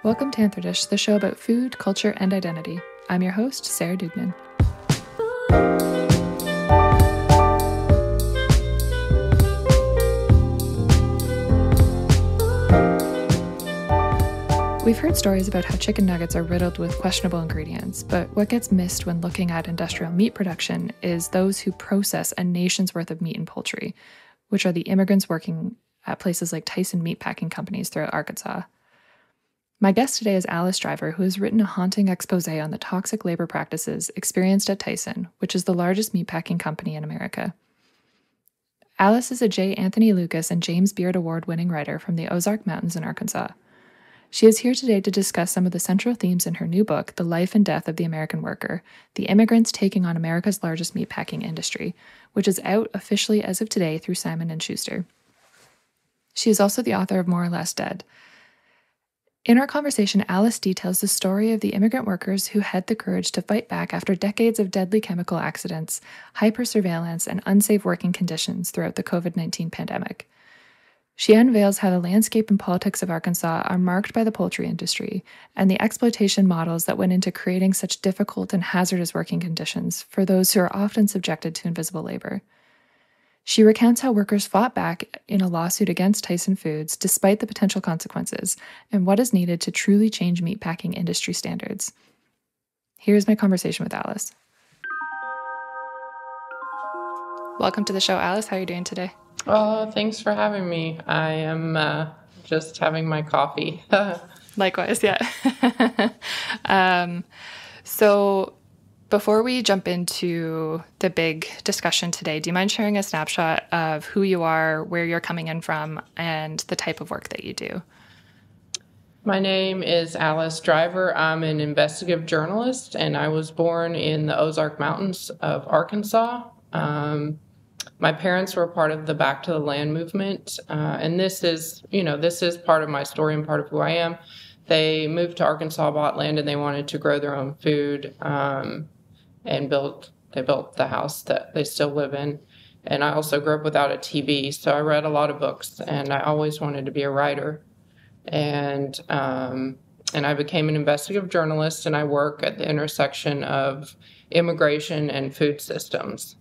Welcome to Anthodish, the show about food, culture, and identity. I'm your host, Sarah Dugnan. We've heard stories about how chicken nuggets are riddled with questionable ingredients, but what gets missed when looking at industrial meat production is those who process a nation's worth of meat and poultry, which are the immigrants working at places like Tyson meatpacking companies throughout Arkansas. My guest today is Alice Driver, who has written a haunting expose on the toxic labor practices experienced at Tyson, which is the largest meatpacking company in America. Alice is a J. Anthony Lucas and James Beard Award-winning writer from the Ozark Mountains in Arkansas. She is here today to discuss some of the central themes in her new book, The Life and Death of the American Worker, The Immigrants Taking on America's Largest Meatpacking Industry, which is out officially as of today through Simon & Schuster. She is also the author of More or Less Dead. In our conversation, Alice details the story of the immigrant workers who had the courage to fight back after decades of deadly chemical accidents, hyper-surveillance, and unsafe working conditions throughout the COVID-19 pandemic. She unveils how the landscape and politics of Arkansas are marked by the poultry industry and the exploitation models that went into creating such difficult and hazardous working conditions for those who are often subjected to invisible labor. She recounts how workers fought back in a lawsuit against Tyson Foods despite the potential consequences and what is needed to truly change meatpacking industry standards. Here's my conversation with Alice. Welcome to the show, Alice. How are you doing today? Oh, thanks for having me. I am just having my coffee. Likewise, yeah. So before we jump into the big discussion today, do you mind sharing a snapshot of who you are, where you're coming in from, and the type of work that you do? My name is Alice Driver. I'm an investigative journalist, and I was born in the Ozark Mountains of Arkansas. My parents were part of the Back to the Land movement, and this is part of my story and part of who I am. They moved to Arkansas, bought land, and they wanted to grow their own food, and they built the house that they still live in. And I also grew up without a TV, so I read a lot of books, and I always wanted to be a writer. And I became an investigative journalist, and I work at the intersection of immigration and food systems.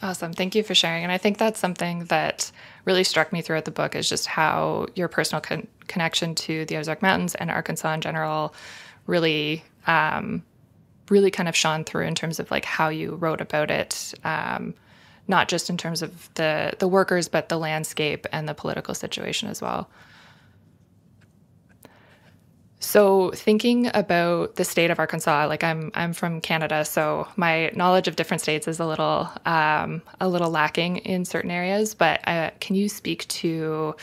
Awesome. Thank you for sharing. And I think that's something that really struck me throughout the book is just how your personal connection to the Ozark Mountains and Arkansas in general really kind of shone through in terms of like how you wrote about it, not just in terms of the workers, but the landscape and the political situation as well. So thinking about the state of Arkansas, like I'm from Canada, so my knowledge of different states is a little lacking in certain areas. But can you speak to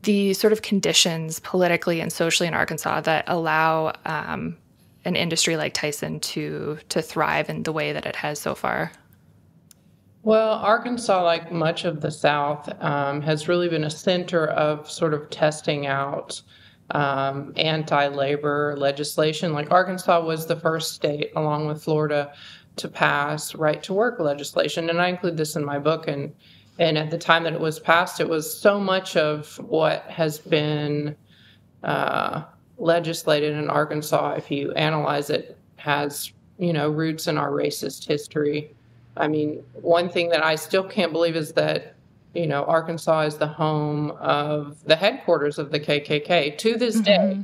the sort of conditions politically and socially in Arkansas that allow an industry like Tyson to thrive in the way that it has so far? Well, Arkansas, like much of the South, has really been a center of sort of testing out anti-labor legislation. Like Arkansas was the first state, along with Florida, to pass right-to-work legislation, and I include this in my book. And at the time that it was passed, it was so much of what has been legislated in Arkansas, if you analyze it, has roots in our racist history. I mean, one thing that I still can't believe is that Arkansas is the home of the headquarters of the KKK to this day,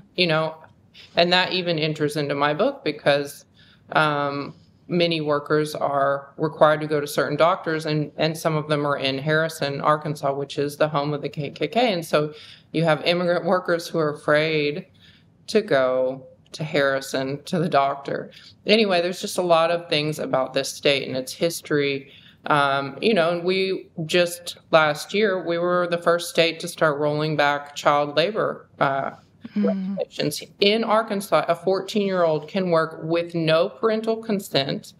and that even enters into my book because many workers are required to go to certain doctors, and some of them are in Harrison, Arkansas, which is the home of the KKK. And so you have immigrant workers who are afraid to go to Harrison, to the doctor. Anyway, there's just a lot of things about this state and its history. And we just last year, we were the first state to start rolling back child labor regulations. In Arkansas, a 14-year-old can work with no parental consent,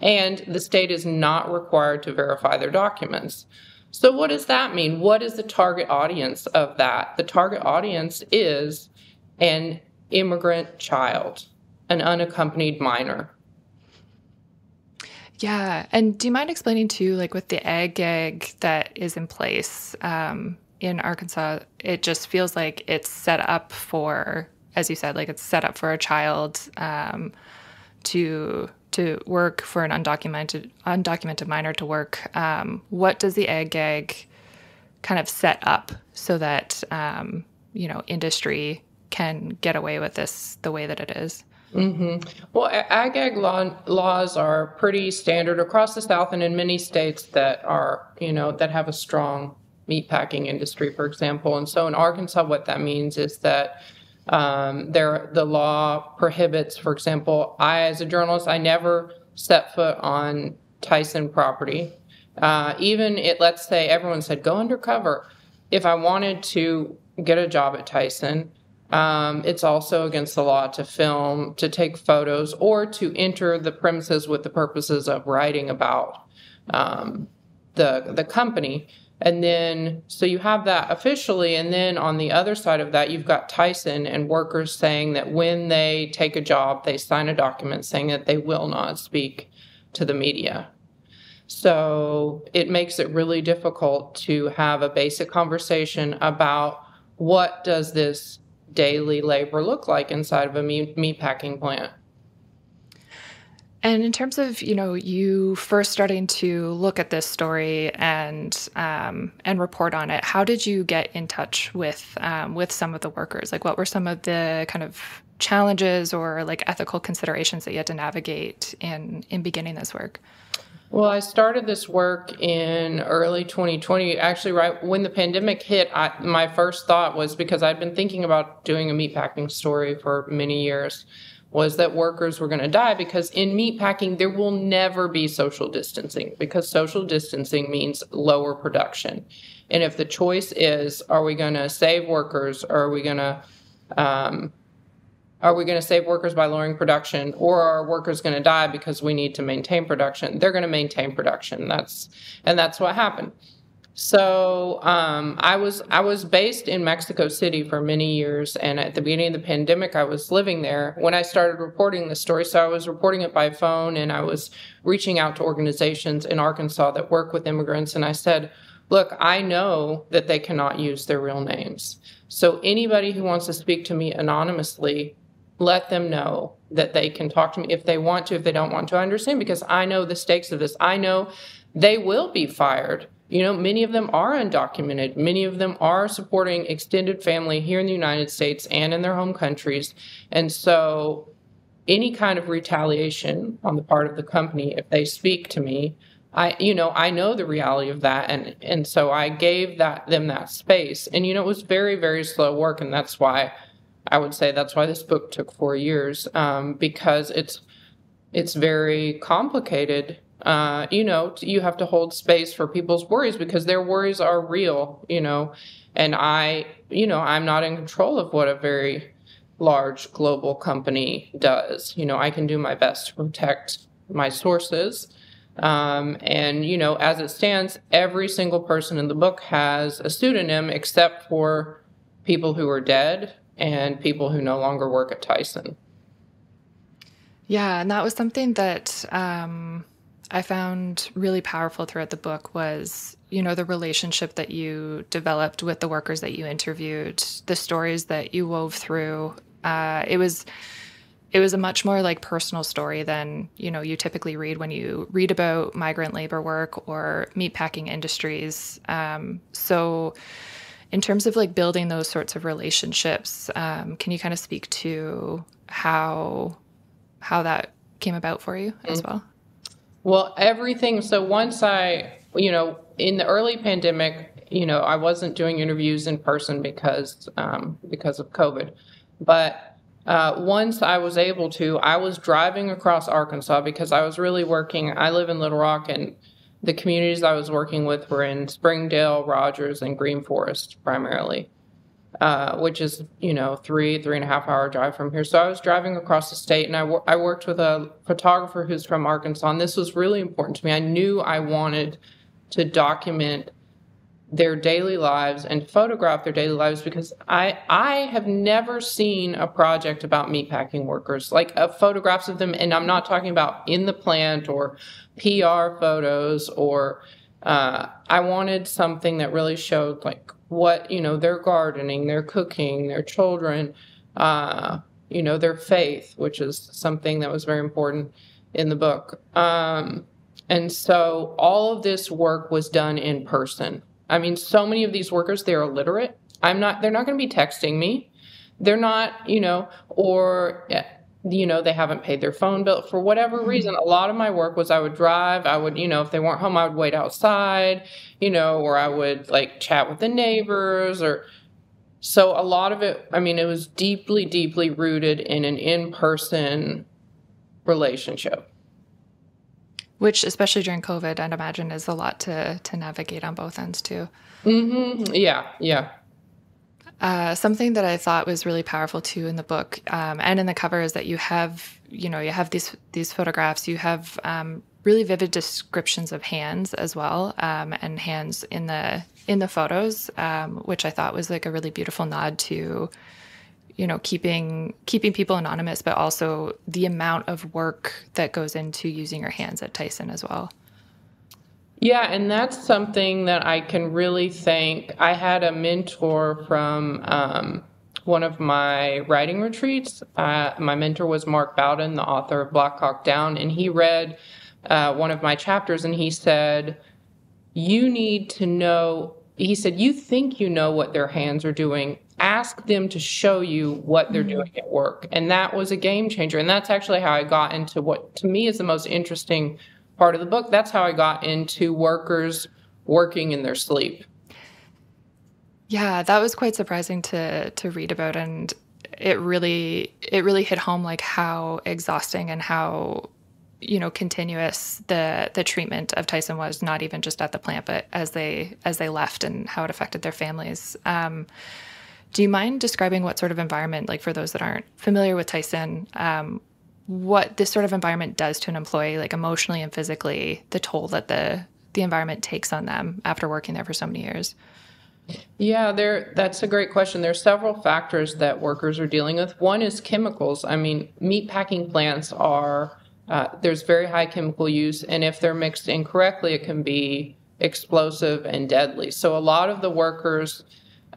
and the state is not required to verify their documents. So what does that mean? What is the target audience of that? The target audience is an immigrant child, an unaccompanied minor. Yeah. And do you mind explaining too, like with the ag gag that is in place in Arkansas, it just feels like it's set up for, as you said, like it's set up for a child to work, for an undocumented minor to work. What does the ag gag kind of set up so that industry can get away with this the way that it is? Mm-hmm. Well, ag laws are pretty standard across the South and in many states that are, that have a strong meatpacking industry, for example. And so in Arkansas, what that means is that the law prohibits, for example, as a journalist, I never set foot on Tyson property. Let's say everyone said, go undercover. If I wanted to get a job at Tyson, it's also against the law to film, to take photos, or to enter the premises with the purposes of writing about the company. And then, so you have that officially, and then on the other side of that, you've got Tyson and workers saying that when they take a job, they sign a document saying that they will not speak to the media. So it makes it really difficult to have a basic conversation about what does this daily labor look like inside of a meatpacking plant. And in terms of, you first starting to look at this story and report on it, how did you get in touch with some of the workers? Like, what were some of the kind of challenges or like ethical considerations that you had to navigate in beginning this work? Well, I started this work in early 2020, actually right when the pandemic hit. My first thought was, because I'd been thinking about doing a meatpacking story for many years, was that workers were going to die, because in meatpacking, there will never be social distancing, because social distancing means lower production. And if the choice is, are we going to save workers, or are we going to save workers by lowering production, or are workers going to die because we need to maintain production? They're going to maintain production. That's what happened. So I was based in Mexico City for many years, and at the beginning of the pandemic, I was living there when I started reporting the story. So I was reporting it by phone, and I was reaching out to organizations in Arkansas that work with immigrants, and I said, look, I know that they cannot use their real names. So anybody who wants to speak to me anonymously, let them know that they can talk to me if they want to. If they don't want to, I understand, because I know the stakes of this. I know they will be fired. Many of them are undocumented. Many of them are supporting extended family here in the United States and in their home countries. And so any kind of retaliation on the part of the company, if they speak to me, I know the reality of that. And so I gave them that space. And, it was very, very slow work. And that's why I would say that's why this book took 4 years, because it's very complicated. You have to hold space for people's worries, because their worries are real, and I'm not in control of what a very large global company does. I can do my best to protect my sources. And, as it stands, every single person in the book has a pseudonym except for people who are dead and people who no longer work at Tyson. Yeah, and that was something that I found really powerful throughout the book was, the relationship that you developed with the workers that you interviewed, the stories that you wove through. It was a much more like personal story than, you typically read when you read about migrant labor work or meatpacking industries. So in terms of like building those sorts of relationships, can you kind of speak to how that came about for you as well? Well, everything. So once in the early pandemic, I wasn't doing interviews in person because of COVID. But once I was able to, I was driving across Arkansas because I was really working. I live in Little Rock, and the communities I was working with were in Springdale, Rogers, and Green Forest primarily, which is, 3.5 hour drive from here. So I was driving across the state, and I worked with a photographer who's from Arkansas, and this was really important to me. I knew I wanted to document their daily lives and photograph their daily lives, because I have never seen a project about meatpacking workers, like photographs of them. And I'm not talking about in the plant or PR photos, or I wanted something that really showed like what, their gardening, their cooking, their children, their faith, which is something that was very important in the book. And so all of this work was done in person. I mean, so many of these workers, they're illiterate. They're not going to be texting me. They're not, or, they haven't paid their phone bill for whatever reason. A lot of my work was I would drive. I would, if they weren't home, I would wait outside, or I would like chat with the neighbors so a lot of it, I mean, it was deeply, deeply rooted in an in-person relationship. Which, especially during COVID, I'd imagine is a lot to navigate on both ends too. Mm-hmm. Yeah. Something that I thought was really powerful too in the book and in the cover is that you have these photographs, you have really vivid descriptions of hands as well, and hands in the photos, which I thought was like a really beautiful nod to, keeping people anonymous, but also the amount of work that goes into using your hands at Tyson as well. Yeah, and that's something that I can really thank. I had a mentor from one of my writing retreats. My mentor was Mark Bowden, the author of Black Hawk Down, and he read one of my chapters, and he said, you need to know, he said, you think you know what their hands are doing. Ask them to show you what they're doing at work. And that was a game changer. And that's actually how I got into what to me is the most interesting part of the book. That's how I got into workers working in their sleep. Yeah, that was quite surprising to read about. And it really hit home like how exhausting and how, continuous the treatment of Tyson was, not even just at the plant, but as they left and how it affected their families. Do you mind describing what sort of environment, like for those that aren't familiar with Tyson, what this sort of environment does to an employee, like emotionally and physically, the toll that the environment takes on them after working there for so many years? Yeah, that's a great question. There's several factors that workers are dealing with. One is chemicals. I mean, meatpacking plants there's very high chemical use, and if they're mixed incorrectly, it can be explosive and deadly. So a lot of the workers,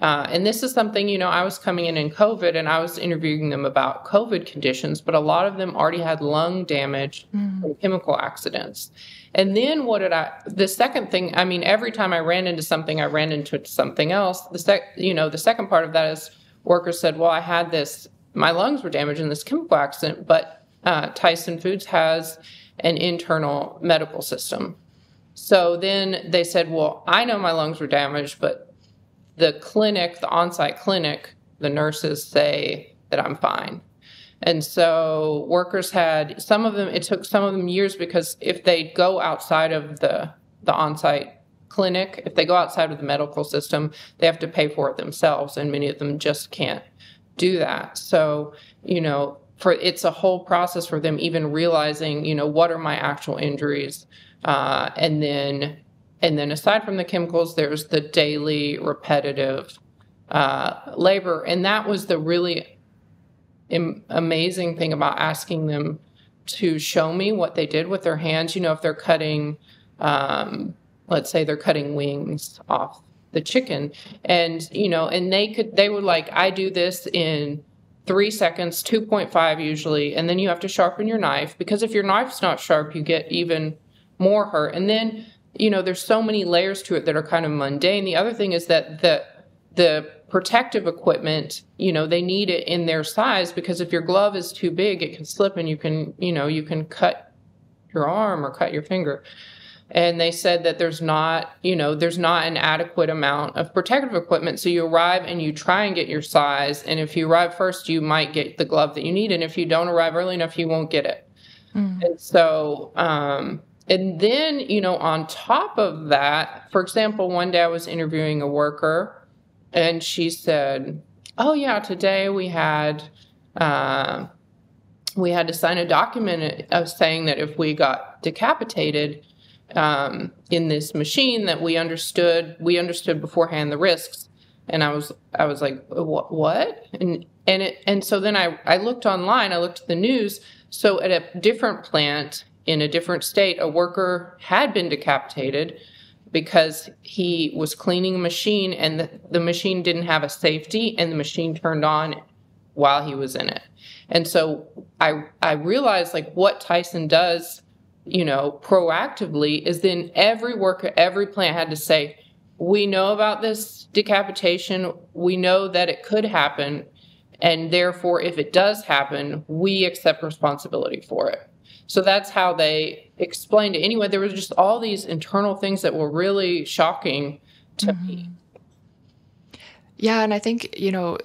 and this is something, I was coming in COVID and I was interviewing them about COVID conditions, but a lot of them already had lung damage from chemical accidents. And then the second thing, I mean, every time I ran into something, I ran into something else. The second part of that is workers said, well, my lungs were damaged in this chemical accident, but Tyson Foods has an internal medical system. So then they said, well, I know my lungs were damaged, but the on-site clinic, the nurses say that I'm fine. And so workers it took some of them years, because if they go outside of the on-site clinic, if they go outside of the medical system, they have to pay for it themselves, and many of them just can't do that. So, it's a whole process for them even realizing, what are my actual injuries, and then aside from the chemicals, there's the daily repetitive labor. And that was the really amazing thing about asking them to show me what they did with their hands. If they're cutting, let's say they're cutting wings off the chicken, and, and they were like, I do this in 3 seconds, 2.5 usually, and then you have to sharpen your knife, because if your knife's not sharp, you get even more hurt. And then, there's so many layers to it that are kind of mundane. The other thing is that the protective equipment, they need it in their size, because if your glove is too big, it can slip and you can cut your arm or cut your finger. And they said that there's not an adequate amount of protective equipment. So you arrive and you try and get your size. And if you arrive first, you might get the glove that you need. And if you don't arrive early enough, you won't get it. And so, and then, on top of that, for example, one day I was interviewing a worker, and she said, oh yeah, today we had to sign a document of saying that if we got decapitated, in this machine, that we understood beforehand the risks. And I was like, what? And so then I looked online, I looked at the news. So at a different plant in a different state, a worker had been decapitated because he was cleaning a machine and the machine didn't have a safety, and the machine turned on while he was in it. And so I realized, like, what Tyson does, proactively, is then every worker, every plant had to say, we know about this decapitation. We know that it could happen. And therefore, if it does happen, we accept responsibility for it. So that's how they explained it. Anyway, there was just all these internal things that were really shocking to me. Yeah, and I think,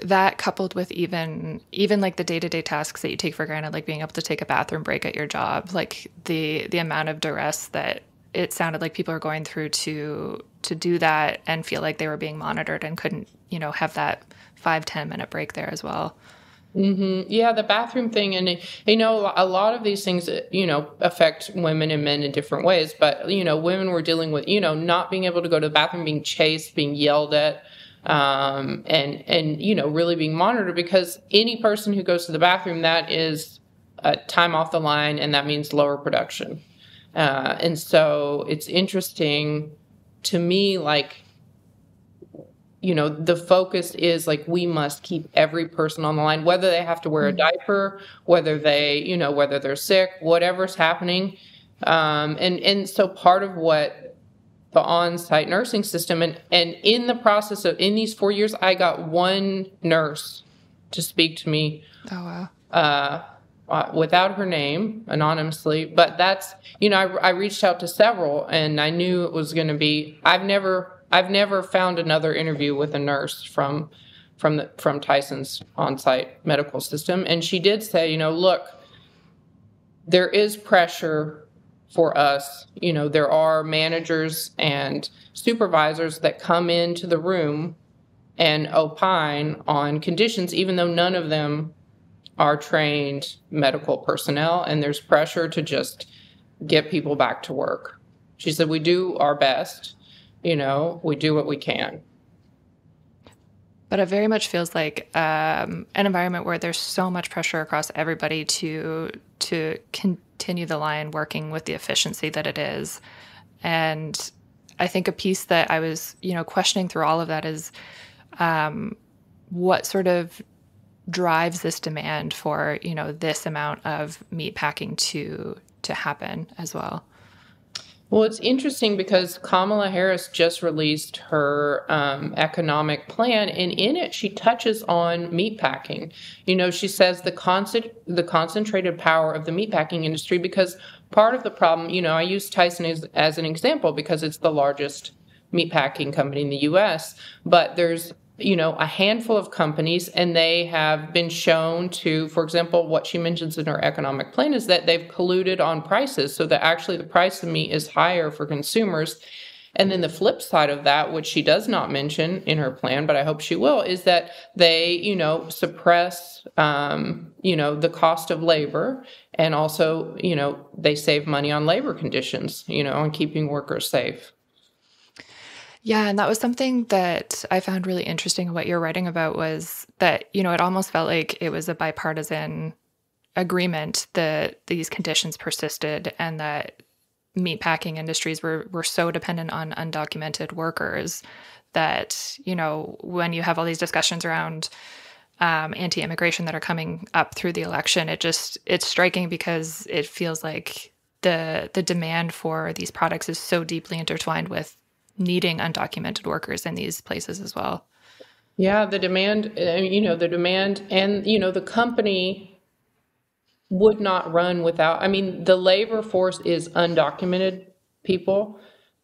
that coupled with even like the day-to-day tasks that you take for granted, like being able to take a bathroom break at your job, like the amount of duress that it sounded like people are going through to do that and feel like they were being monitored and couldn't, have that 5-10 minute break there as well. Mm-hmm. Yeah, the bathroom thing. And, a lot of these things, affect women and men in different ways. But, women were dealing with, not being able to go to the bathroom, being chased, being yelled at, and really being monitored, because any person who goes to the bathroom, that is time off the line, and that means lower production. And so it's interesting to me, like, the focus is like, we must keep every person on the line, whether they have to wear a diaper, whether they, whether they're sick, whatever's happening. And so part of what the on-site nursing system, and in the process of, in these 4 years, I got one nurse to speak to me. Oh, wow. Without her name, anonymously. But that's, I reached out to several, and I knew it was going to be, I've never found another interview with a nurse from Tyson's on-site medical system. And she did say, look, there is pressure for us. There are managers and supervisors that come into the room and opine on conditions, even though none of them are trained medical personnel, and there's pressure to just get people back to work. She said, we do our best. We do what we can. But it very much feels like an environment where there's so much pressure across everybody to continue the line working with the efficiency that it is. And I think a piece that I was, questioning through all of that is what sort of drives this demand for, this amount of meat packing to happen as well. Well, it's interesting because Kamala Harris just released her economic plan, and in it she touches on meatpacking. She says the concentrated power of the meatpacking industry, because part of the problem, I use Tyson as an example because it's the largest meatpacking company in the U.S., but there's a handful of companies, and they have been shown to, for example, what she mentions in her economic plan is that they've colluded on prices, so that actually the price of meat is higher for consumers. And then the flip side of that, which she does not mention in her plan, but I hope she will, is that they, suppress, the cost of labor, and also, they save money on labor conditions, on keeping workers safe. Yeah, and that was something that I found really interesting in what you're writing about, was that, it almost felt like it was a bipartisan agreement that these conditions persisted, and that meatpacking industries were so dependent on undocumented workers that, when you have all these discussions around anti-immigration that are coming up through the election, it's striking because it feels like the demand for these products is so deeply intertwined with needing undocumented workers in these places as well. Yeah, the demand, and, the company would not run without, the labor force is undocumented people,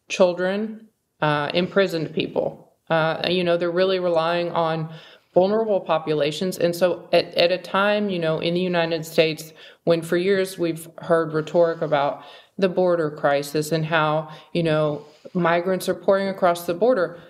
children, imprisoned people. They're really relying on vulnerable populations. And so at a time, in the United States, when for years we've heard rhetoric about the border crisis and how, migrants are pouring across the border,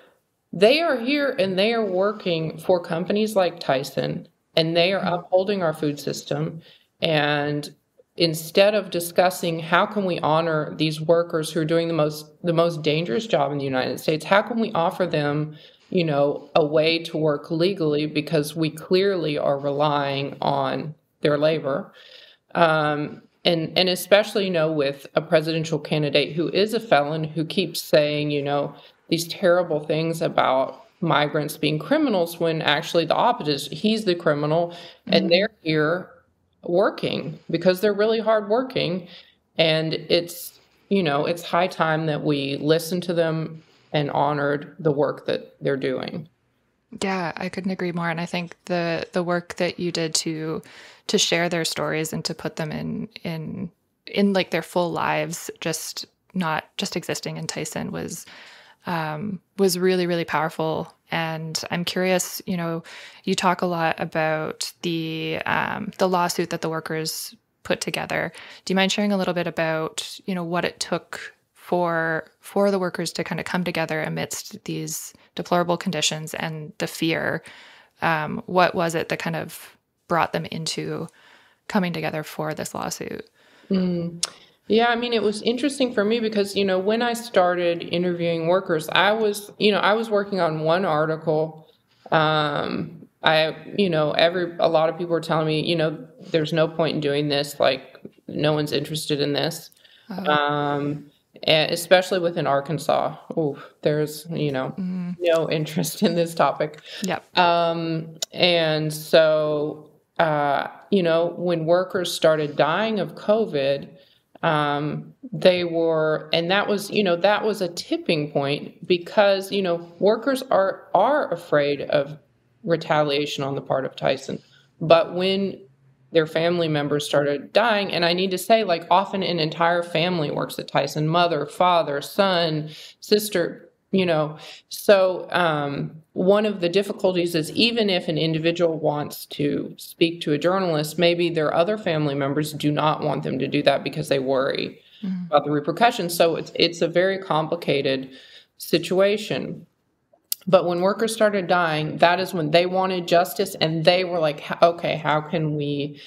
they are here and they are working for companies like Tyson, and they are upholding our food system. And instead of discussing how can we honor these workers who are doing the most dangerous job in the United States, how can we offer them, a way to work legally, because we clearly are relying on their labor. and especially, with a presidential candidate who is a felon, who keeps saying, these terrible things about migrants being criminals, when actually the opposite is he's the criminal, and they're here working because they're really hardworking. And it's high time that we listen to them and honored the work that they're doing. Yeah, I couldn't agree more. And I think the work that you did to share their stories and to put them in like their full lives, just not just existing in Tyson, was really, really powerful. And I'm curious, you talk a lot about the lawsuit that the workers put together. Do you mind sharing a little bit about, what it took for the workers to kind of come together amidst these deplorable conditions and the fear? What was it that kind of brought them into coming together for this lawsuit? Yeah, I mean, it was interesting for me because, when I started interviewing workers, I was working on one article. A lot of people were telling me, there's no point in doing this. Like, no one's interested in this. And especially within Arkansas. Oh, there's, no interest in this topic. Yep. And so, when workers started dying of COVID, and that was a tipping point because, workers are afraid of retaliation on the part of Tyson. But when their family members started dying, and I need to say, like, often an entire family works at Tyson, mother, father, son, sister, so one of the difficulties is, even if an individual wants to speak to a journalist, maybe their other family members do not want them to do that because they worry about the repercussions. So it's a very complicated situation. But when workers started dying, that is when they wanted justice, and they were like, okay, how can we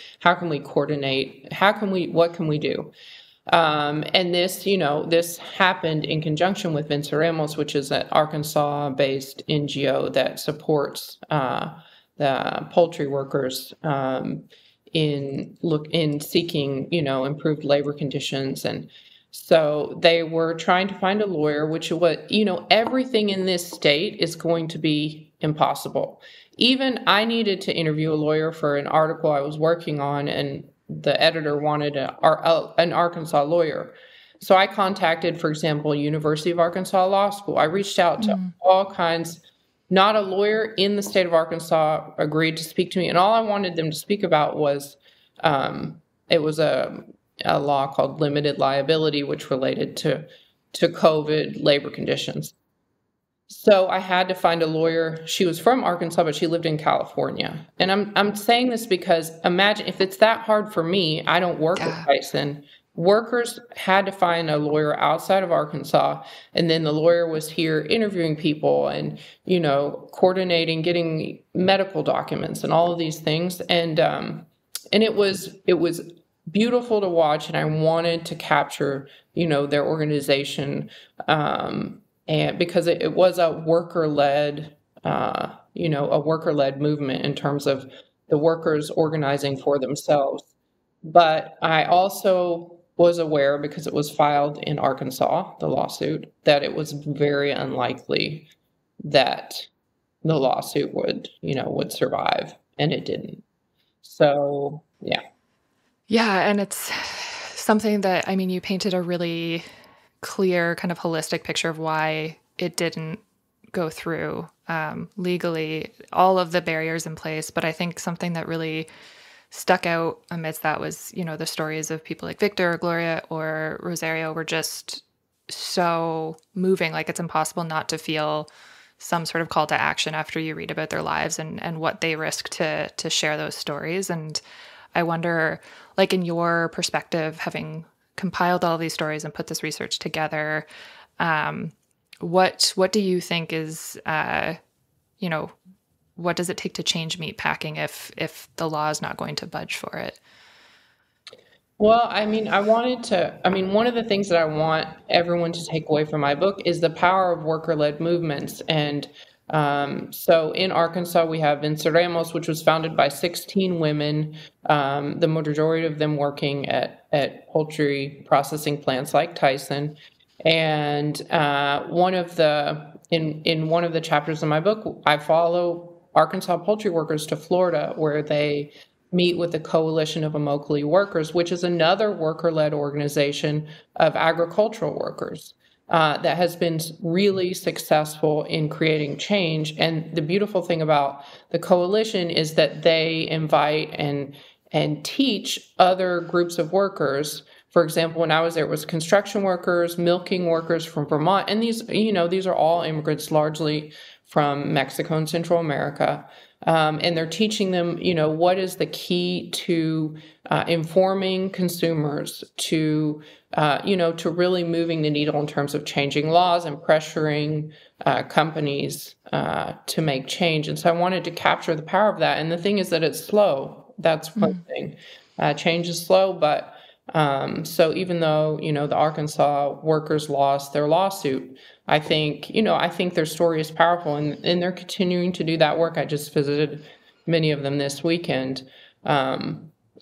coordinate? What can we do? And this happened in conjunction with Venceremos, which is an Arkansas-based NGO that supports the poultry workers in seeking, improved labor conditions. And so they were trying to find a lawyer, everything in this state is going to be impossible. Even I needed to interview a lawyer for an article I was working on, and the editor wanted an Arkansas lawyer. So I contacted, for example, University of Arkansas Law School. I reached out to all kinds. Not a lawyer in the state of Arkansas agreed to speak to me. And all I wanted them to speak about was, it was a law called limited liability, which related to COVID labor conditions. So I had to find a lawyer. She was from Arkansas, but she lived in California. And I'm saying this because imagine if it's that hard for me. I don't work with Tyson. Workers had to find a lawyer outside of Arkansas, and then the lawyer was here interviewing people and, coordinating, getting medical documents and all of these things. And it was beautiful to watch, and I wanted to capture, their organization, and because it was a worker-led movement in terms of the workers organizing for themselves. But I also was aware, because it was filed in Arkansas, the lawsuit, that it was very unlikely that the lawsuit would survive, and it didn't. So, yeah. Yeah, and it's something that, you painted a really clear kind of holistic picture of why it didn't go through legally, all of the barriers in place. But I think something that really stuck out amidst that was, the stories of people like Victor or Gloria or Rosario were just so moving. Like, it's impossible not to feel some sort of call to action after you read about their lives and what they risk to share those stories. And I wonder, like, in your perspective, having compiled all these stories and put this research together, what do you think is, what does it take to change meatpacking if the law is not going to budge for it? Well, one of the things that I want everyone to take away from my book is the power of worker-led movements. And So in Arkansas, we have Venceremos, which was founded by 16 women, the majority of them working at poultry processing plants like Tyson. And in one of the chapters of my book, I follow Arkansas poultry workers to Florida, where they meet with the Coalition of Immokalee Workers, which is another worker-led organization of agricultural workers. That has been really successful in creating change. And the beautiful thing about the coalition is that they invite and teach other groups of workers. For example, when I was there, it was construction workers, milking workers from Vermont, and these are all immigrants, largely from Mexico and Central America. And they're teaching them, what is the key to informing consumers, to really moving the needle in terms of changing laws and pressuring companies to make change. And so I wanted to capture the power of that. And the thing is that it's slow. That's one thing. Change is slow, but so even though, the Arkansas workers lost their lawsuit, I think their story is powerful, and they're continuing to do that work. I just visited many of them this weekend.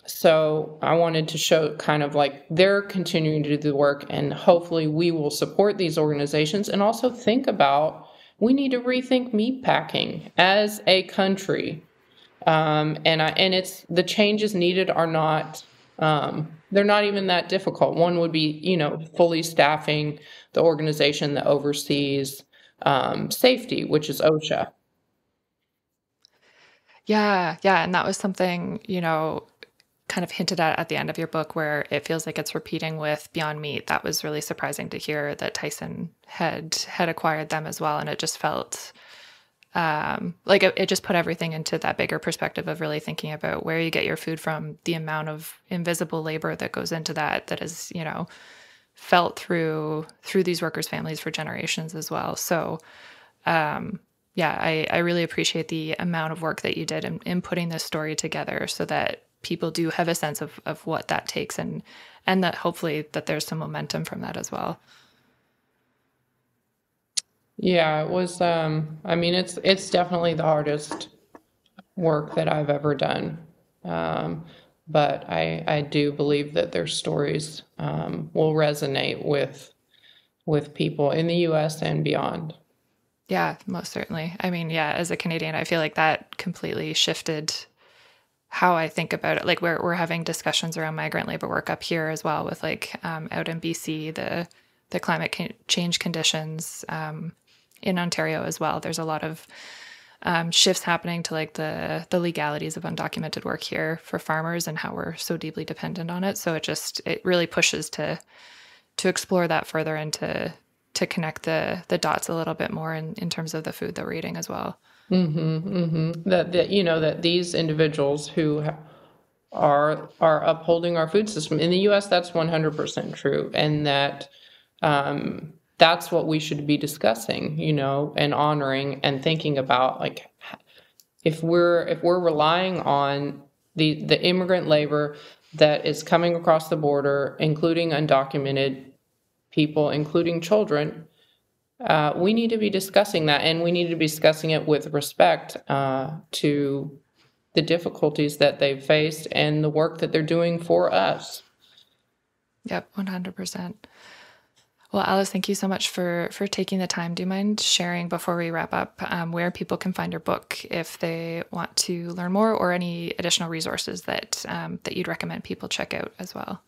So I wanted to show kind of like they're continuing to do the work, and hopefully we will support these organizations, and also think about, we need to rethink meatpacking as a country. And it's, the changes needed are not, they're not even that difficult. One would be, fully staffing the organization that oversees safety, which is OSHA. Yeah, yeah. And that was something, kind of hinted at the end of your book, where it feels like it's repeating with Beyond Meat. That was really surprising to hear that Tyson had acquired them as well. And it just felt like it just put everything into that bigger perspective of really thinking about where you get your food from, the amount of invisible labor that goes into that is, felt through these workers' families for generations as well. So, yeah, I really appreciate the amount of work that you did in putting this story together, so that people do have a sense of what that takes, and that hopefully that there's some momentum from that as well. Yeah, it was, it's definitely the hardest work that I've ever done. But I do believe that their stories will resonate with people in the US and beyond. Yeah, most certainly. I mean, yeah, as a Canadian, I feel like that completely shifted how I think about it. Like we're having discussions around migrant labor work up here as well, with out in BC, the climate change conditions, in Ontario as well. There's a lot of shifts happening to the legalities of undocumented work here for farmers, and how we're so deeply dependent on it. So it really pushes to explore that further, and to connect the dots a little bit more in terms of the food that we're eating as well. That these individuals who are upholding our food system in the U.S., that's 100% true, and that that's what we should be discussing, and honoring and thinking about, like, if we're relying on the immigrant labor that is coming across the border, including undocumented people, including children. We need to be discussing that, and we need to be discussing it with respect to the difficulties that they've faced and the work that they're doing for us. Yep, 100%. Well, Alice, thank you so much for taking the time. Do you mind sharing, before we wrap up, where people can find your book if they want to learn more, or any additional resources that you'd recommend people check out as well?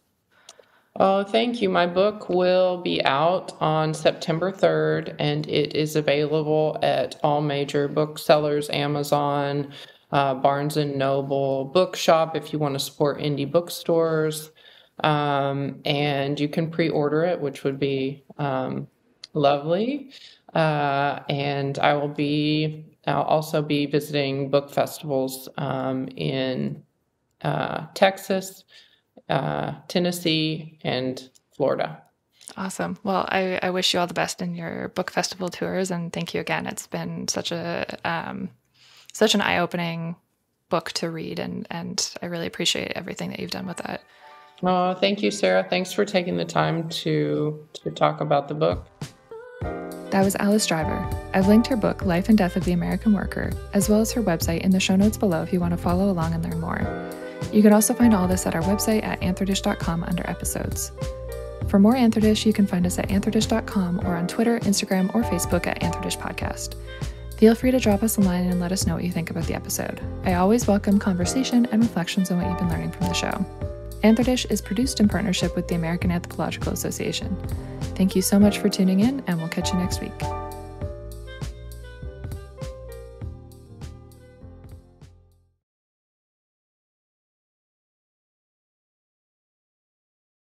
Oh, thank you. My book will be out on September 3rd, and it is available at all major booksellers, Amazon, Barnes & Noble, Bookshop, if you want to support indie bookstores. And you can pre-order it, which would be lovely. And I'll also be visiting book festivals in Texas, Tennessee, and Florida. Awesome. Well, I wish you all the best in your book festival tours, and thank you again. It's been such an eye-opening book to read, and I really appreciate everything that you've done with that. Oh, thank you, Sarah. Thanks for taking the time to talk about the book. That was Alice Driver. I've linked her book, Life and Death of the American Worker, as well as her website in the show notes below if you want to follow along and learn more. You can also find all this at our website at anthordish.com under episodes. For more Anthordish, you can find us at anthordish.com or on Twitter, Instagram, or Facebook at Anthordish Podcast. Feel free to drop us a line and let us know what you think about the episode. I always welcome conversation and reflections on what you've been learning from the show. Anthordish is produced in partnership with the American Anthropological Association. Thank you so much for tuning in, and we'll catch you next week.